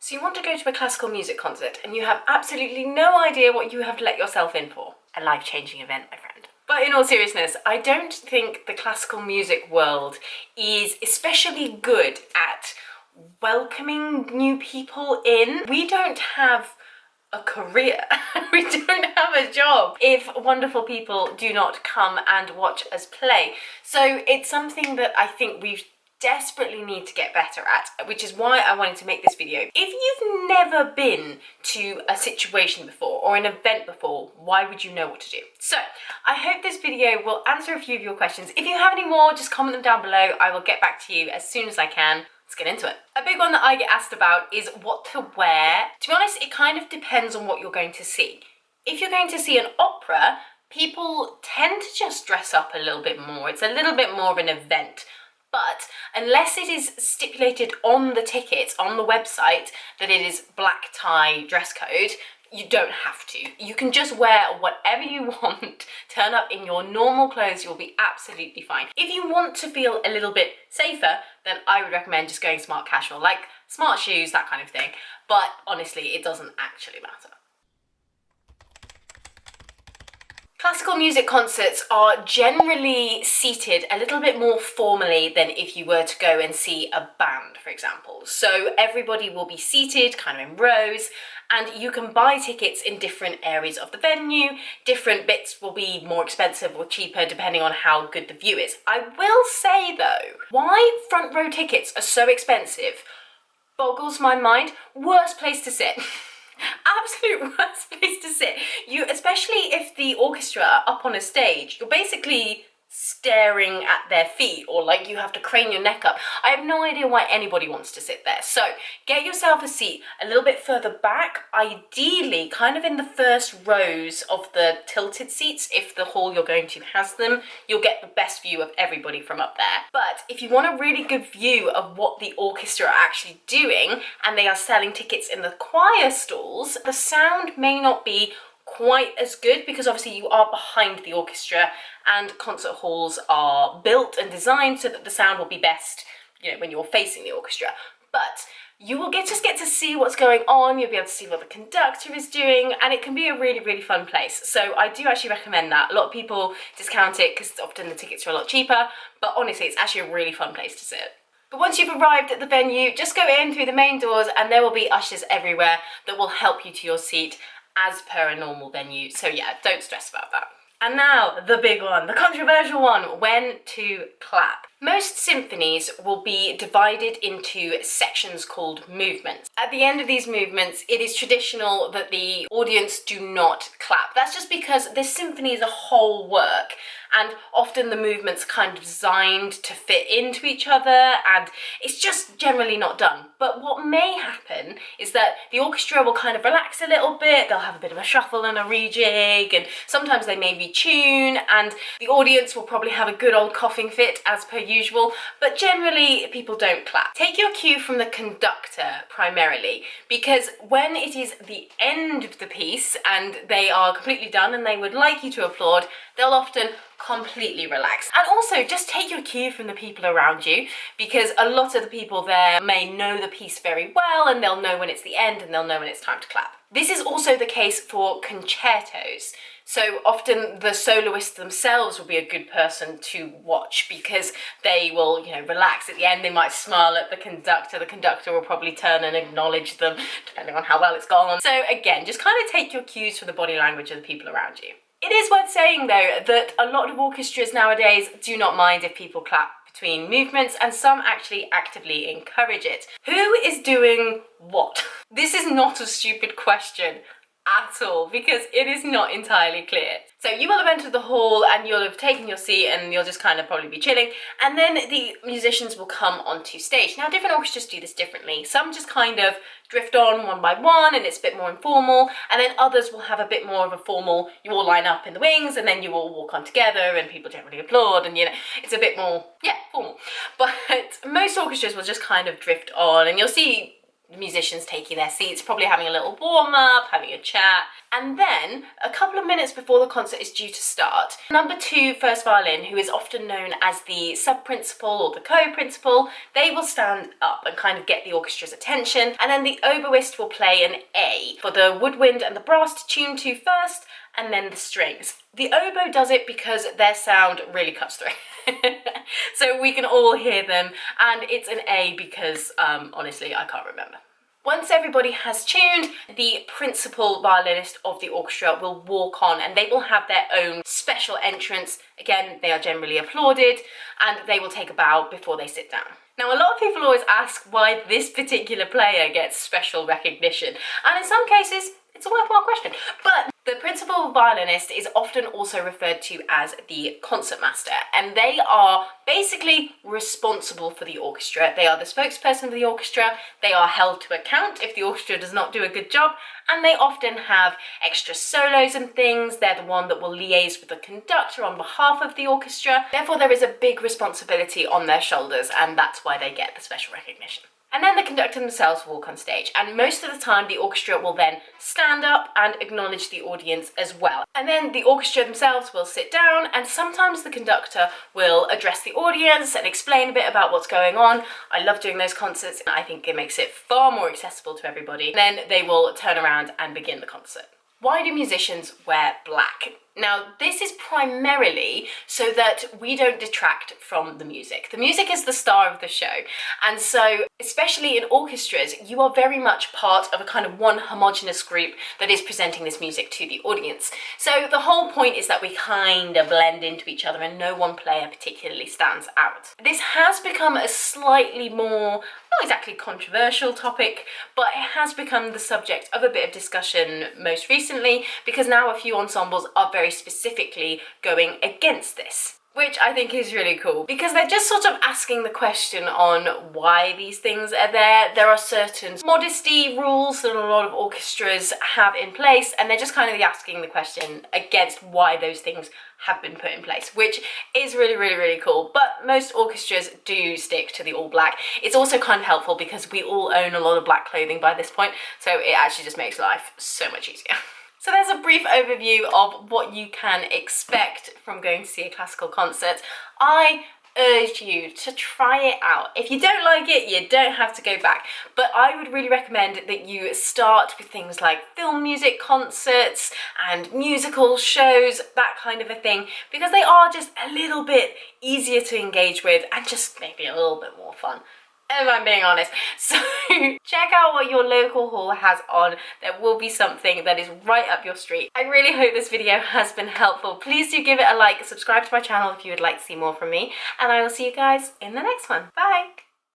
So you want to go to a classical music concert and you have absolutely no idea what you have let yourself in for. A life-changing event, my friend. But in all seriousness, I don't think the classical music world is especially good at welcoming new people in. We don't have a career. We don't have a job if wonderful people do not come and watch us play. So it's something that I think we desperately need to get better at, which is why I wanted to make this video. If you've never been to a situation before or an event before, why would you know what to do? So I hope this video will answer a few of your questions. If you have any more, just comment them down below. I will get back to you as soon as I can. Let's get into it. A big one that I get asked about is what to wear. To be honest, it kind of depends on what you're going to see. If you're going to see an opera, people tend to just dress up a little bit more. It's a little bit more of an event. But unless it is stipulated on the tickets, on the website, that it is black tie dress code, you don't have to. You can just wear whatever you want, turn up in your normal clothes, you'll be absolutely fine. If you want to feel a little bit safer, then I would recommend just going smart casual, like smart shoes, that kind of thing. But honestly, it doesn't actually matter. Classical music concerts are generally seated a little bit more formally than if you were to go and see a band, for example. So everybody will be seated kind of in rows, and you can buy tickets in different areas of the venue. Different bits will be more expensive or cheaper depending on how good the view is. I will say though, why front row tickets are so expensive boggles my mind. Worst place to sit. Absolute worst place to sit. Especially if the orchestra are up on a stage, you're basically staring at their feet, or like you have to crane your neck up. I have no idea why anybody wants to sit there. So get yourself a seat a little bit further back, ideally kind of in the first rows of the tilted seats. If the hall you're going to has them, you'll get the best view of everybody from up there. But if you want a really good view of what the orchestra are actually doing, and they are selling tickets in the choir stalls, the sound may not be quite as good because obviously you are behind the orchestra, and concert halls are built and designed so that the sound will be best, you know, when you're facing the orchestra. But you will just get to see what's going on, you'll be able to see what the conductor is doing, and it can be a really, really fun place. So I do actually recommend that. A lot of people discount it because often the tickets are a lot cheaper, but honestly, it's actually a really fun place to sit. But once you've arrived at the venue, just go in through the main doors and there will be ushers everywhere that will help you to your seat as per a normal venue. So yeah, don't stress about that. And now, the big one, the controversial one, when to clap. Most symphonies will be divided into sections called movements. At the end of these movements, it is traditional that the audience do not clap. That's just because the symphony is a whole work, and often the movements are kind of designed to fit into each other, and it's just generally not done. But what may happen is that the orchestra will kind of relax a little bit, they'll have a bit of a shuffle and a rejig, and sometimes they may retune, and the audience will probably have a good old coughing fit as per usual, but generally people don't clap. Take your cue from the conductor primarily, because when it is the end of the piece and they are completely done and they would like you to applaud, they'll often completely relax. And also just take your cue from the people around you, because a lot of the people there may know the piece very well and they'll know when it's the end and they'll know when it's time to clap. This is also the case for concertos. So often the soloists themselves will be a good person to watch because they will, you know, relax at the end. They might smile at the conductor. The conductor will probably turn and acknowledge them, depending on how well it's gone. So again, just kind of take your cues from the body language of the people around you. It is worth saying though that a lot of orchestras nowadays do not mind if people clap between movements, and some actually actively encourage it. Who is doing what? This is not a stupid question at all, because it is not entirely clear. So you will have entered the hall and you'll have taken your seat and you'll just kind of probably be chilling, and then the musicians will come onto stage. Now different orchestras do this differently. Some just kind of drift on one by one and it's a bit more informal, and then others will have a bit more of a formal, you all line up in the wings and then you all walk on together and people generally applaud, and you know, it's a bit more, yeah, formal. But most orchestras will just kind of drift on, and you'll see the musicians taking their seats, probably having a little warm-up, having a chat. And then, a couple of minutes before the concert is due to start, number 2 first violin, who is often known as the sub-principal or the co-principal, they will stand up and kind of get the orchestra's attention, and then the oboist will play an A for the woodwind and the brass to tune to first, and then the strings. The oboe does it because their sound really cuts through. So we can all hear them, and it's an A because, honestly, I can't remember. Once everybody has tuned, the principal violinist of the orchestra will walk on, and they will have their own special entrance. Again, they are generally applauded, and they will take a bow before they sit down. Now, a lot of people always ask why this particular player gets special recognition, and in some cases, it's a worthwhile question. But the principal violinist is often also referred to as the concertmaster, and they are basically responsible for the orchestra. They are the spokesperson of the orchestra, they are held to account if the orchestra does not do a good job, and they often have extra solos and things. They're the one that will liaise with the conductor on behalf of the orchestra. Therefore, there is a big responsibility on their shoulders, and that's why they get the special recognition. And then the conductor themselves walk on stage, and most of the time the orchestra will then stand up and acknowledge the audience as well. And then the orchestra themselves will sit down, and sometimes the conductor will address the audience and explain a bit about what's going on. I love doing those concerts, and I think it makes it far more accessible to everybody. Then they will turn around and begin the concert. Why do musicians wear black? Now, this is primarily so that we don't detract from the music. The music is the star of the show, and so, especially in orchestras, you are very much part of a kind of one homogenous group that is presenting this music to the audience. So the whole point is that we kind of blend into each other and no one player particularly stands out. This has become a slightly more, not exactly controversial topic, but it has become the subject of a bit of discussion most recently, because now a few ensembles are very specifically going against this, which I think is really cool, because they're just sort of asking the question on why these things are there. There are certain modesty rules that a lot of orchestras have in place, and they're just kind of asking the question against why those things have been put in place, which is really cool. But most orchestras do stick to the all black. It's also kind of helpful because we all own a lot of black clothing by this point, so it actually just makes life so much easier. So there's a brief overview of what you can expect from going to see a classical concert. I urge you to try it out. If you don't like it, you don't have to go back. But I would really recommend that you start with things like film music concerts and musical shows, that kind of a thing, because they are just a little bit easier to engage with and just maybe a little bit more fun, if I'm being honest. So check out what your local hall has on. There will be something that is right up your street. I really hope this video has been helpful. Please do give it a like, subscribe to my channel if you would like to see more from me, and I will see you guys in the next one. Bye!